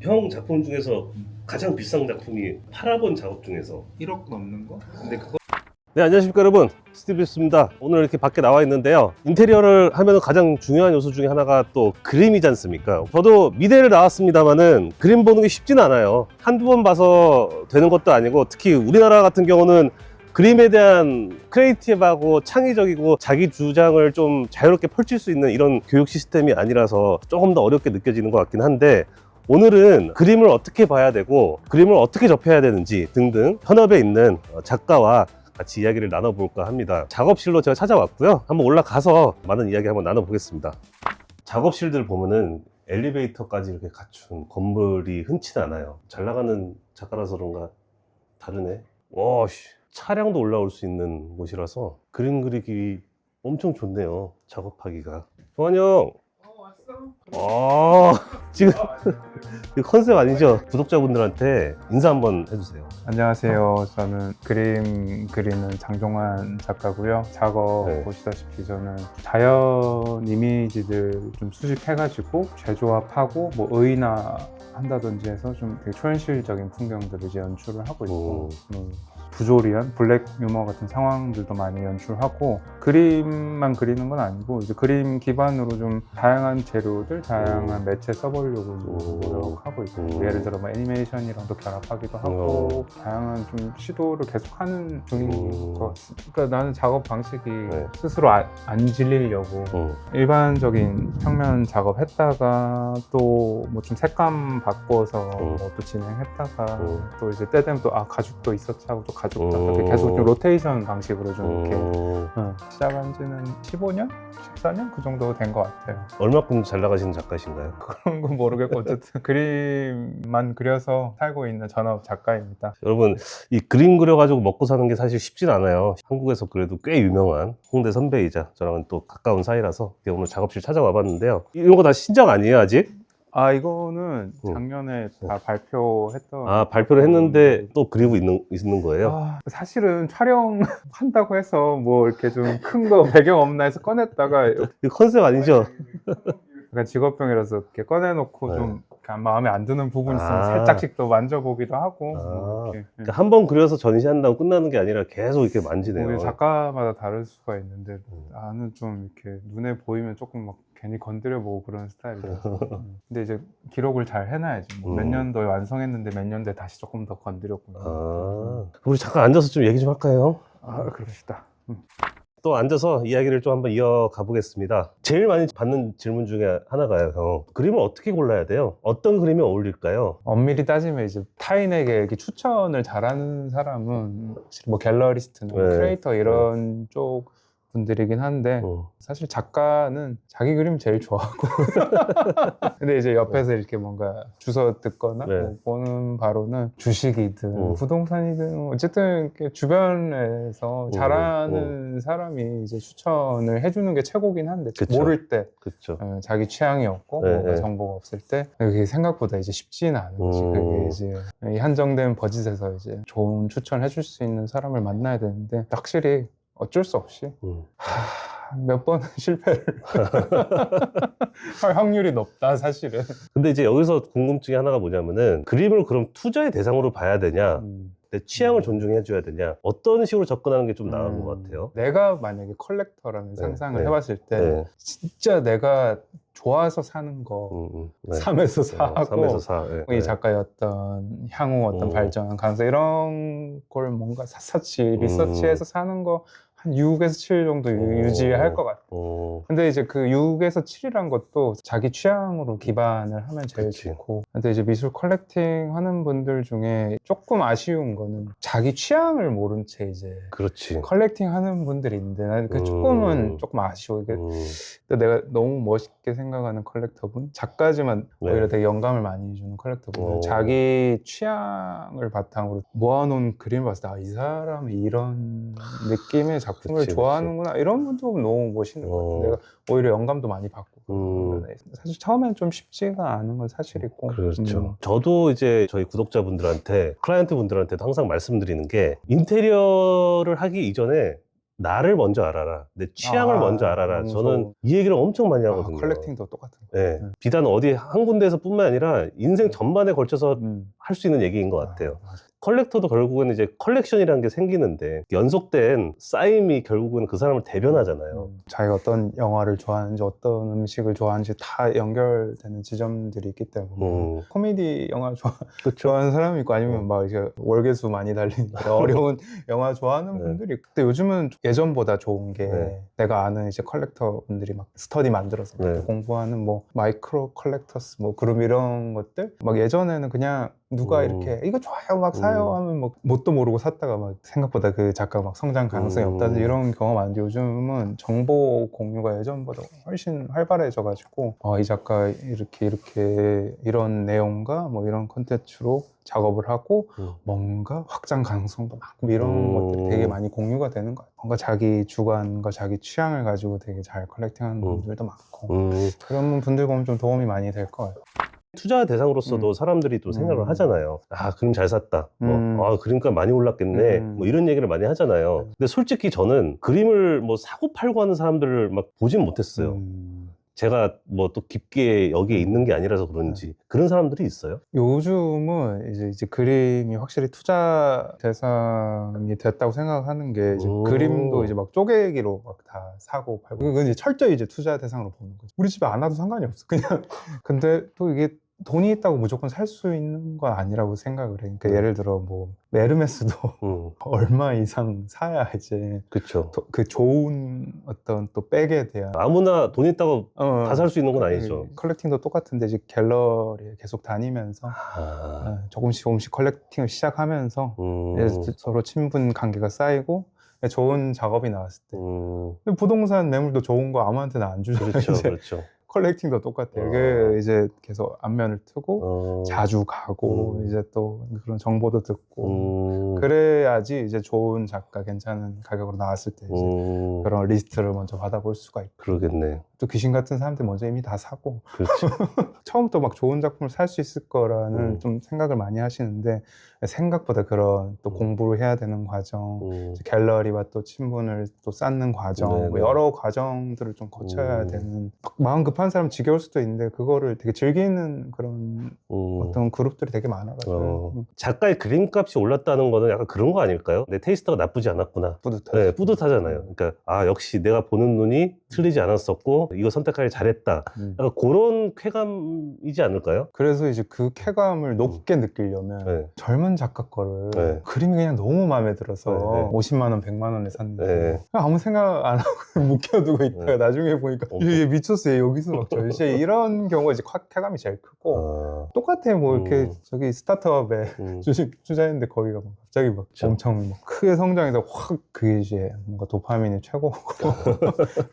형 작품 중에서 가장 비싼 작품이 팔아본 작업 중에서 1억 넘는 거? 근데 그거 네, 안녕하십니까 여러분, 스티브스입니다. 오늘 이렇게 밖에 나와 있는데요, 인테리어를 하면 가장 중요한 요소 중에 하나가 또 그림이지 않습니까? 저도 미대를 나왔습니다만은 그림 보는 게 쉽진 않아요. 한두 번 봐서 되는 것도 아니고, 특히 우리나라 같은 경우는 그림에 대한 크리에이티브하고 창의적이고 자기 주장을 좀 자유롭게 펼칠 수 있는 이런 교육 시스템이 아니라서 조금 더 어렵게 느껴지는 것 같긴 한데, 오늘은 그림을 어떻게 봐야 되고 그림을 어떻게 접해야 되는지 등등 현업에 있는 작가와 같이 이야기를 나눠볼까 합니다. 작업실로 제가 찾아왔고요. 한번 올라가서 많은 이야기 한번 나눠보겠습니다. 작업실들 보면은 엘리베이터까지 이렇게 갖춘 건물이 흔치 않아요. 잘 나가는 작가라서 그런가 다르네. 와, 차량도 올라올 수 있는 곳이라서 그림 그리기 엄청 좋네요. 작업하기가. 정환이 형. 지금 이거 컨셉 아니죠? 구독자분들한테 인사 한번 해주세요. 안녕하세요. 저는 그림 그리는 장종환 작가고요. 작업 네. 보시다시피 저는 자연 이미지들 좀 수집해가지고 재조합하고 뭐 의나 한다든지 해서 좀 되게 초현실적인 풍경들을 이제 연출을 하고 있고 부조리한 블랙 유머 같은 상황들도 많이 연출하고, 그림만 그리는 건 아니고 이제 그림 기반으로 좀 다양한 재료들, 다양한 매체 써보려고 노력하고 있고, 예를 들어 뭐 애니메이션이랑도 결합하기도 하고 다양한 좀 시도를 계속하는 중인 것 같습니다. 그러니까 나는 작업 방식이 스스로 안 질리려고 일반적인 평면 작업했다가 또 뭐 좀 색감 바꿔서 뭐 또 진행했다가 또 이제 때 되면 또 가죽도 있었지 하고 또 가죽 이렇게 계속 좀 로테이션 방식으로 좀 이렇게 시작한 지는 15년? 14년? 그 정도 된 것 같아요. 얼마큼 잘 나가시는 작가신가요? 그런 건 모르겠고 어쨌든 그림만 그려서 살고 있는 전업 작가입니다. 여러분, 이 그림 그려가지고 먹고 사는 게 사실 쉽진 않아요. 한국에서 그래도 꽤 유명한 홍대 선배이자 저랑은 또 가까운 사이라서 오늘 작업실 찾아와 봤는데요. 이런 거 다 신작 아니에요, 아직? 이거는 작년에 다 발표했던. 발표를 했는데 또 그리고 있는 거예요? 사실은 촬영한다고 해서 뭐 이렇게 좀 큰 거 배경 없나 해서 꺼냈다가 이거 컨셉 아니죠? 약간 직업병이라서 이렇게 꺼내놓고 좀 마음에 안 드는 부분 있으면 살짝씩 또 만져보기도 하고 이렇게. 그러니까 한 번 그려서 전시한다고 끝나는 게 아니라 계속 이렇게 만지네요. 우리 작가마다 다를 수가 있는데 나는 좀 이렇게 눈에 보이면 조금 막 괜히 건드려보고 그런 스타일이라서 근데 이제 기록을 잘 해놔야지. 몇 년도에 완성했는데 몇 년도에 다시 조금 더 건드렸구나. 우리 잠깐 앉아서 좀 얘기 좀 할까요? 그럽시다. 또 앉아서 이야기를 좀 한번 이어가 보겠습니다. 제일 많이 받는 질문 중에 하나가요, 형. 그림을 어떻게 골라야 돼요? 어떤 그림이 어울릴까요? 엄밀히 따지면 이제 타인에게 이렇게 추천을 잘하는 사람은 뭐 갤러리스트나 크리에이터 이런 쪽 분들이긴 한데 사실 작가는 자기 그림 제일 좋아하고 근데 이제 옆에서 이렇게 뭔가 주워 듣거나 뭐 보는 바로는 주식이든 부동산이든 어쨌든 이렇게 주변에서 잘하는 사람이 이제 추천을 해주는 게 최고긴 한데 모를 때 자기 취향이 없고 뭔가 정보가 없을 때 그게 생각보다 이제 쉽지는 않은 거지. 그게 이제 이 한정된 버짓에서 이제 좋은 추천을 해줄 수 있는 사람을 만나야 되는데 확실히 어쩔 수 없이 몇 번은 실패를 할 확률이 높다 사실은. 근데 이제 여기서 궁금증이 하나가 뭐냐면은 그림을 그럼 투자의 대상으로 봐야 되냐, 내 취향을 존중해 줘야 되냐, 어떤 식으로 접근하는 게 좀 나은 것 같아요? 내가 만약에 컬렉터라는 상상을 해봤을 때 진짜 내가 좋아서 사는 거 삼에서 사하고 이 작가의 어떤 향후 어떤 발전 가능성 이런 걸 뭔가 샅샅이 리서치해서 사는 거 한 6에서 7 정도 유지할 것 같아요. 근데 이제 그 6에서 7이란 것도 자기 취향으로 기반을 하면 제일 좋고, 근데 이제 미술 컬렉팅 하는 분들 중에 조금 아쉬운 거는 자기 취향을 모른 채 이제 컬렉팅 하는 분들이 있는데 나는 그 조금은 조금 아쉬워. 이게 내가 너무 멋있게 생각하는 컬렉터분, 작가지만 오히려 되게 영감을 많이 주는 컬렉터분, 자기 취향을 바탕으로 모아놓은 그림을 봤을 때 이 사람이 이런 느낌의 작품을 좋아하는구나 이런 분도 너무 멋있는 것 같아요. 내가 오히려 영감도 많이 받고. 사실 처음엔 좀 쉽지가 않은 건 사실이고. 그렇죠. 저도 이제 저희 구독자분들한테, 클라이언트 분들한테도 항상 말씀드리는 게, 인테리어를 하기 이전에 나를 먼저 알아라. 내 취향을 먼저 알아라. 저는 좋은. 이 얘기를 엄청 많이 하거든요. 컬렉팅도 똑같은 거. 네. 비단 어디 한 군데에서 뿐만 아니라 인생 전반에 걸쳐서 할 수 있는 얘기인 것 같아요. 컬렉터도 결국은 이제 컬렉션이라는 게 생기는데 연속된 쌓임이 결국은 그 사람을 대변하잖아요. 자기가 어떤 영화를 좋아하는지 어떤 음식을 좋아하는지 다 연결되는 지점들이 있기 때문에 코미디 영화 좋아하는 사람이 있고 아니면 막 이제 월계수 많이 달리는 어려운 영화 좋아하는 분들이 근데 요즘은 예전보다 좋은 게 내가 아는 이제 컬렉터 분들이 막 스터디 만들어서 공부하는 뭐 마이크로 컬렉터스 뭐 그룹 이런 것들 막 예전에는 그냥 누가 이렇게 이거 좋아요 막 사요 하면 뭐 뭣도 모르고 샀다가 막 생각보다 그 작가가 막 성장 가능성이 없다든지 이런 경험 많은데 요즘은 정보 공유가 예전보다 훨씬 활발해져가지고 이 작가 이렇게 이런 내용과 뭐 이런 콘텐츠로 작업을 하고 뭔가 확장 가능성도 많고 이런 것들이 되게 많이 공유가 되는 것 같아요. 뭔가 자기 주관과 자기 취향을 가지고 되게 잘 컬렉팅하는 분들도 많고 그런 분들 보면 좀 도움이 많이 될 거예요. 투자 대상으로서도 사람들이 또 생각을 하잖아요. 아, 그림 잘 샀다. 그림값 많이 올랐겠네. 뭐 이런 얘기를 많이 하잖아요. 근데 솔직히 저는 그림을 뭐 사고 팔고 하는 사람들을 막 보진 못했어요. 제가 뭐 또 깊게 여기에 있는 게 아니라서 그런지 그런 사람들이 있어요? 요즘은 이제 그림이 확실히 투자 대상이 됐다고 생각하는 게 이제 그림도 이제 막 쪼개기로 막 다 사고 팔고 그건 이제 철저히 이제 투자 대상으로 보는 거죠. 우리 집에 안 와도 상관이 없어. 그냥 근데 또 이게 돈이 있다고 무조건 살 수 있는 건 아니라고 생각을 해. 그러니까 예를 들어 뭐 에르메스도 얼마 이상 사야 이제 그쵸. 그 좋은 어떤 또 백에 대한 아무나 돈 있다고 다 살 수 있는 건 아니죠. 컬렉팅도 똑같은데 이제 갤러리에 계속 다니면서 조금씩 컬렉팅을 시작하면서 서로 친분 관계가 쌓이고 좋은 작업이 나왔을 때 부동산 매물도 좋은 거 아무한테나 안 주죠. 그렇죠. 컬렉팅도 똑같아요. 이게 이제 계속 안면을 트고 자주 가고 이제 또 그런 정보도 듣고 그래야지 이제 좋은 작가 괜찮은 가격으로 나왔을 때 이제 그런 리스트를 먼저 받아볼 수가 있고 그러겠네. 또 귀신 같은 사람들 먼저 이미 다 사고 그렇죠. 처음부터 막 좋은 작품을 살 수 있을 거라는 좀 생각을 많이 하시는데 생각보다 그런 또 공부를 해야 되는 과정 갤러리와 또 친분을 또 쌓는 과정 뭐 여러 과정들을 좀 거쳐야 되는 마음 급한 사람 지겨울 수도 있는데 그거를 되게 즐기는 그런 어떤 그룹들이 되게 많아가지고 작가의 그림값이 올랐다는 거는 약간 그런 거 아닐까요? 내 테이스트가 나쁘지 않았구나. 뿌듯하죠. 네, 뿌듯하잖아요. 그러니까 역시 내가 보는 눈이 틀리지 않았었고 이거 선택하기 잘했다. 약간 그런 쾌감이지 않을까요? 그래서 이제 그 쾌감을 높게 느끼려면 젊은 작가 거를 그림이 그냥 너무 마음에 들어서 50만 원, 100만 원에 샀는데 아무 생각 안 하고 묵혀두고 있다가 나중에 보니까 얘 미쳤어, 얘 여기서 막 전시해 이런 경우가 이제 쾌감이 제일 크고 똑같아. 뭐 이렇게 저기 스타트업에 주식 투자했는데 거기가 막 갑자기 막 엄청 막 크게 성장해서 확 그게 이제 뭔가 도파민이 최고고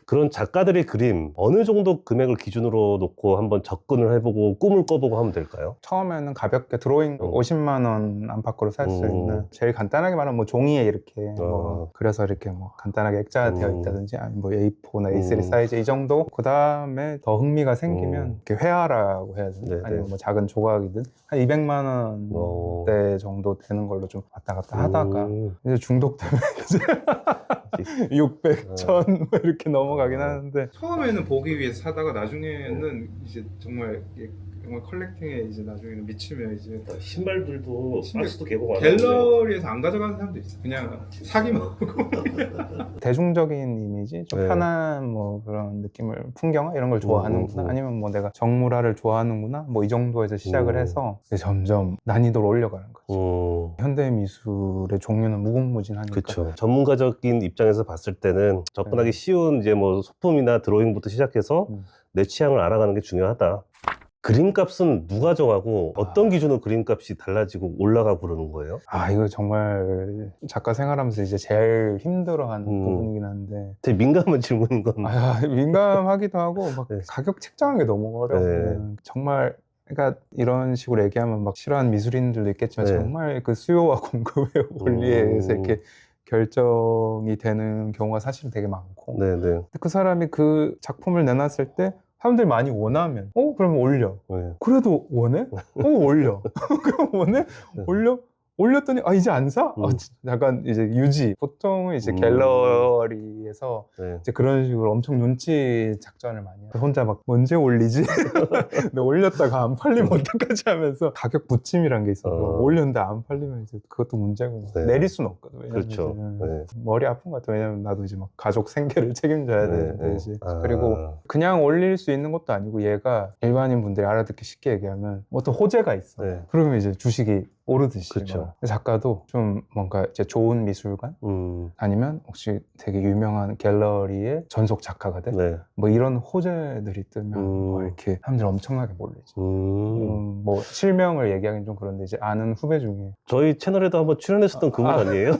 그런 작가들의 그림 어느 정도 금액을 기준으로 놓고 한번 접근을 해보고 꿈을 꿔보고 하면 될까요? 처음에는 가볍게 드로잉 50만 원 안팎으로 살 수 있는 제일 간단하게 말하면 뭐 종이에 이렇게 뭐 그래서 이렇게 뭐 간단하게 액자되어 있다든지 아니면 뭐 A4나 A3 사이즈 이 정도 그 다음에 더 흥미가 생기면 이렇게 회화라고 해야 되나? 아니면 뭐 작은 조각이든 한 200만 원대 정도 되는 걸로 좀 왔다 갔다 하다가 이제 중독되면 이제 600, 1000 이렇게 넘어가긴 하는데 처음에는 보기 위해서 사다가 나중에는 이제 정말 컬렉팅에 이제 나중에는 미치면 이제 신발들도 박스도 개봉 안 갤러리에서 안 가져가는 사람도 있어. 그냥 사기만 하고 대중적인 이미지, 좀 편한 뭐 그런 느낌을 풍경화 이런 걸 좋아하는구나 아니면 뭐 내가 정물화를 좋아하는구나 뭐 이 정도에서 시작을 해서 점점 난이도를 올려가는 거지. 현대 미술의 종류는 무궁무진하니까. 그렇죠. 전문가적인 입장에서 봤을 때는 접근하기 쉬운 이제 뭐 소품이나 드로잉부터 시작해서 내 취향을 알아가는 게 중요하다. 그림값은 누가 정하고 어떤 기준으로 그림값이 달라지고 올라가고 그러는 거예요? 이거 정말 작가 생활하면서 이제 제일 힘들어하는 부분이긴 한데 되게 민감한 질문인 건 민감하기도 하고 막 가격 책정하는 게 너무 어려워요. 정말 그러니까 이런 식으로 얘기하면 막 싫어하는 미술인들도 있겠지만 정말 그 수요와 공급의 원리에 의해서 이렇게 결정이 되는 경우가 사실 되게 많고 그 사람이 그 작품을 내놨을 때 사람들이 많이 원하면 그러면 올려. 그래도 원해? 올려. 그럼 원해? 올려? 올렸더니 아 이제 안 사? 약간 이제 유지. 보통은 이제 갤러리에서 네. 이제 그런 식으로 엄청 눈치 작전을 많이 해요. 혼자 막 언제 올리지? 근데 올렸다가 안 팔리면 어떡하지 하면서 가격 부침이란 게 있어서 올렸는데 안 팔리면 이제 그것도 문제고 네. 내릴 수는 없거든. 왜냐면 그렇죠. 네. 머리 아픈 것 같아. 왜냐면 나도 이제 막 가족 생계를 책임져야 네, 되는데 네. 이제 그리고 그냥 올릴 수 있는 것도 아니고 얘가 일반인 분들이 알아듣기 쉽게 얘기하면 어떤 호재가 있어. 네. 그러면 이제 주식이 오르듯이. 그쵸. 작가도 좀 뭔가 이제 좋은 미술관 아니면 혹시 되게 유명한 갤러리의 전속 작가가 돼? 네. 뭐 이런 호재들이 뜨면 뭐 이렇게 사람들이 엄청나게 몰리지. 뭐 실명을 얘기하기는 좀 그런데 이제 아는 후배 중에 저희 채널에도 한번 출연했었던 그분 아니에요?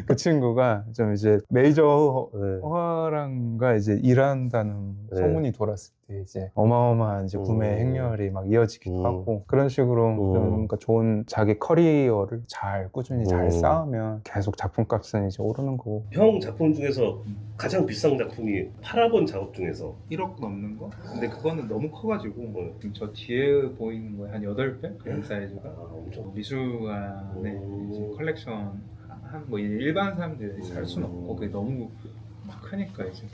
그 친구가 좀 이제 메이저 네. 화랑과 이제 일한다는 네. 소문이 돌았을 때 이제 어마어마한 이제 구매 행렬이 막 이어지기도 하고 그런 식으로 뭔가 좋은 자기 커리어를 잘 꾸준히 잘 쌓으면 계속 작품값은 이제 오르는 거고. 형 작품 중에서 가장 비싼 작품이 팔아본 작업 중에서 1억 넘는 거? 근데 그거는 너무 커가지고 지금 저 뒤에 보이는 거에 한 8배? 그런 사이즈가 엄청 미술관에 이제 컬렉션 한 뭐 일반 사람들이 살 수는 없고 그게 너무 막 크니까 이제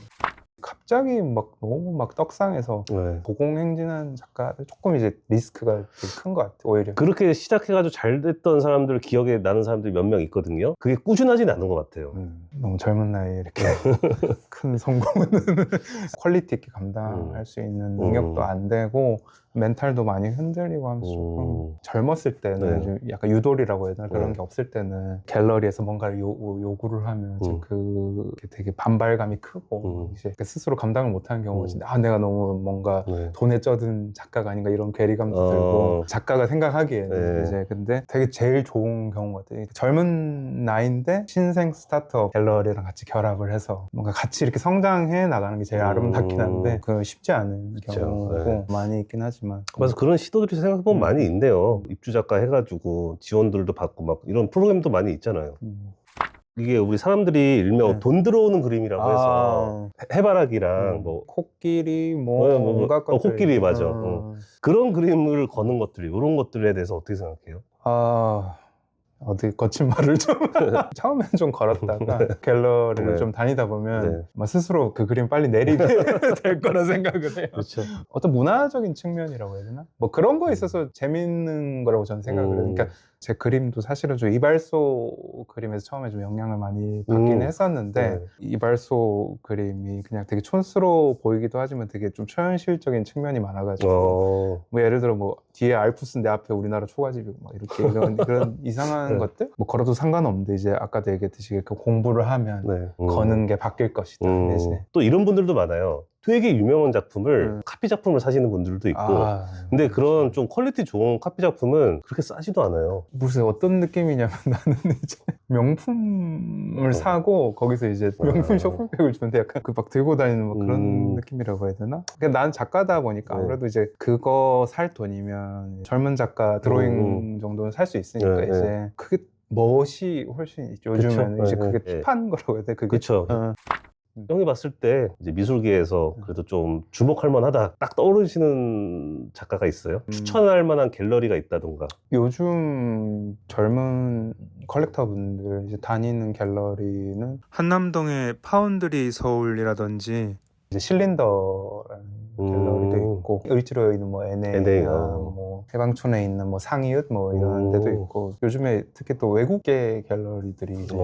갑자기 막 너무 막 떡상해서 네. 고공행진한 작가들 조금 이제 리스크가 되게 큰 것 같아 오히려. 그렇게 시작해가지고 잘 됐던 사람들 기억에 나는 사람들이 몇 명 있거든요. 그게 꾸준하진 않은 것 같아요. 너무 젊은 나이에 이렇게 큰 성공은 퀄리티 있게 감당할 수 있는 능력도 안 되고 멘탈도 많이 흔들리고 하면서 조금 젊었을 때는 좀 약간 유돌이라고 해야 되나 그런 게 없을 때는 갤러리에서 뭔가를 요구를 하면 이제 그게 되게 반발감이 크고 이제 스스로 감당을 못하는 경우가 진짜 아 내가 너무 뭔가 돈에 쩌든 작가가 아닌가 이런 괴리감도 들고 작가가 생각하기에는 이제 근데 되게 제일 좋은 경우 같아요. 젊은 나이인데 신생 스타트업 갤러리랑 같이 결합을 해서 뭔가 같이 이렇게 성장해 나가는 게 제일 아름답긴 한데 그 쉽지 않은 경우고 많이 있긴 하지만 그래서 그런 시도들이 생각해보면 많이 있네요. 입주 작가 해가지고 지원들도 받고 막 이런 프로그램도 많이 있잖아요. 이게 우리 사람들이 일명 돈 들어오는 그림이라고 해서 해바라기랑 뭐 코끼리 뭐 온갖 것들 코끼리 맞아. 그런 그림을 거는 것들이 이런 것들에 대해서 어떻게 생각해요? 어디 거친 말을 좀 처음엔 좀 걸었다가 갤러리를 좀 다니다 보면 스스로 그 그림 빨리 내리게 될 거라 생각을 해요. 그렇죠. 어떤 문화적인 측면이라고 해야 되나? 뭐 그런 거에 있어서 재밌는 거라고 저는 생각을 해요. 그러니까 제 그림도 사실은 좀 이발소 그림에서 처음에 좀 영향을 많이 받긴 했었는데 이발소 그림이 그냥 되게 촌스러워 보이기도 하지만 되게 좀 초현실적인 측면이 많아가지고 뭐 예를 들어 뭐 뒤에 알프스 내 앞에 우리나라 초가집이고 막 이렇게 그런 이상한 것들 뭐 걸어도 상관없는데 이제 아까도 얘기했듯이 이렇게 공부를 하면 거는 게 바뀔 것이다. 이제. 또 이런 분들도 많아요. 되게 유명한 작품을 카피 작품을 사시는 분들도 있고 근데 그런 좀 퀄리티 좋은 카피 작품은 그렇게 싸지도 않아요. 무슨 어떤 느낌이냐면 나는 이제 명품을 사고 거기서 이제 명품 쇼핑백을 주는데 약간 그 막 들고 다니는 뭐 그런 느낌이라고 해야 되나? 그러니까 난 작가다 보니까 아무래도 이제 그거 살 돈이면 젊은 작가 드로잉 정도는 살 수 있으니까 이제 그게 멋이 훨씬 있죠. 요즘에는 이제 그게 힙한 거라고 해야 돼. 그게. 그쵸. 형이 봤을 때 이제 미술계에서 그래도 좀 주목할 만하다 딱 떠오르시는 작가가 있어요? 추천할 만한 갤러리가 있다던가. 요즘 젊은 컬렉터분들 이제 다니는 갤러리는 한남동의 파운드리 서울이라든지 이제 실린더라는 갤러리도 있고 을지로에 있는 뭐 NA나 뭐 해방촌에 있는 뭐 상이읒 뭐 이런 데도 있고 요즘에 특히 또 외국계 갤러리들이 이제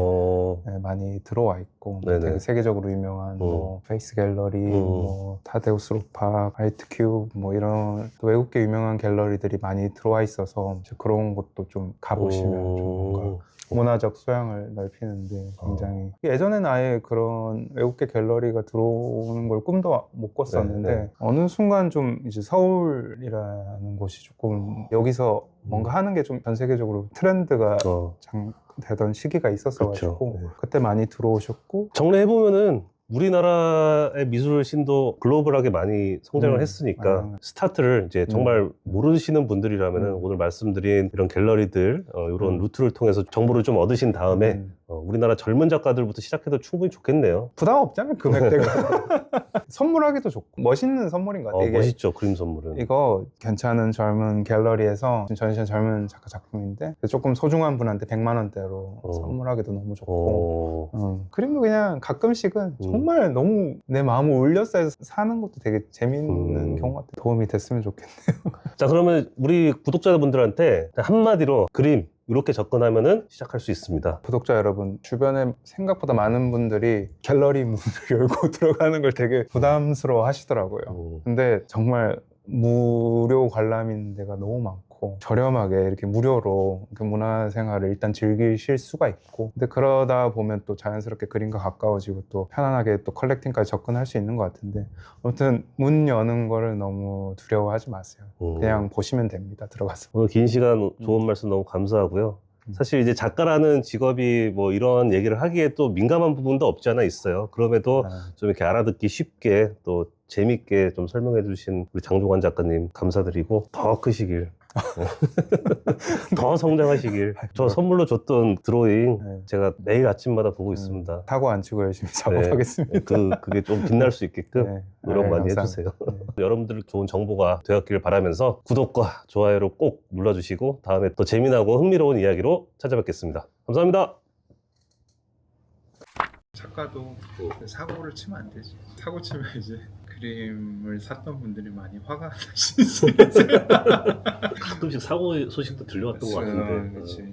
많이 들어와 있고 되게 세계적으로 유명한 뭐 페이스 갤러리 뭐 타데우스 로파 아이트 큐브 뭐 이런 또 외국계 유명한 갤러리들이 많이 들어와 있어서 이제 그런 곳도 좀 가보시면 좀 뭔가 문화적 소양을 넓히는데 굉장히 예전에는 아예 그런 외국계 갤러리가 들어오는 걸 꿈도 못 꿨었는데 어느 순간 좀 이제 서울이라는 곳이 조금 여기서 뭔가 하는 게 좀 전 세계적으로 트렌드가 되던 시기가 있었어가지고 그때 많이 들어오셨고 정리해보면은 우리나라의 미술신도 글로벌하게 많이 성장을 했으니까 스타트를 이제 정말 모르시는 분들이라면 오늘 말씀드린 이런 갤러리들 이런 루트를 통해서 정보를 좀 얻으신 다음에 우리나라 젊은 작가들부터 시작해도 충분히 좋겠네요. 부담 없잖아요, 금액대가. 선물하기도 좋고 멋있는 선물인 것 같아요. 이게 멋있죠, 그림 선물은. 이거 괜찮은 젊은 갤러리에서 전시한 젊은 작가 작품인데 조금 소중한 분한테 100만 원대로 선물하기도 너무 좋고 그림도 그냥 가끔씩은 정말 너무 내 마음을 울렸어 해서 사는 것도 되게 재밌는 경우 같아요. 도움이 됐으면 좋겠네요. 자, 그러면 우리 구독자분들한테 한마디로 그림 이렇게 접근하면은 시작할 수 있습니다. 구독자 여러분, 주변에 생각보다 많은 분들이 갤러리 문을 열고 들어가는 걸 되게 부담스러워 하시더라고요. 근데 정말 무료 관람인 데가 너무 많고 저렴하게 이렇게 무료로 이렇게 문화생활을 일단 즐기실 수가 있고, 근데 그러다 보면 또 자연스럽게 그림과 가까워지고 또 편안하게 또 컬렉팅까지 접근할 수 있는 것 같은데, 아무튼 문 여는 거를 너무 두려워하지 마세요. 그냥 보시면 됩니다. 들어가서. 오늘 긴 시간 좋은 말씀 너무 감사하고요. 사실 이제 작가라는 직업이 뭐 이런 얘기를 하기에 또 민감한 부분도 없지 않아 있어요. 그럼에도 좀 이렇게 알아듣기 쉽게 또 재밌게 좀 설명해 주신 우리 장종환 작가님 감사드리고, 더 크시길 더 성장하시길. 저 선물로 줬던 드로잉 제가 매일 아침마다 보고 있습니다. 타고 안 치고 열심히 작업하겠습니다. 그게 좀 빛날 수 있게끔 노력 많이 해주세요. 여러분들 좋은 정보가 되었기를 바라면서 구독과 좋아요를 꼭 눌러주시고 다음에 더 재미나고 흥미로운 이야기로 찾아뵙겠습니다. 감사합니다. 작가도 사고를 치면 안 되지. 사고 치면 이제 그림을 샀던 분들이 많이 화가 나시죠. 가끔씩 사고 소식도 들려왔던 것 같은데. 그치, 이제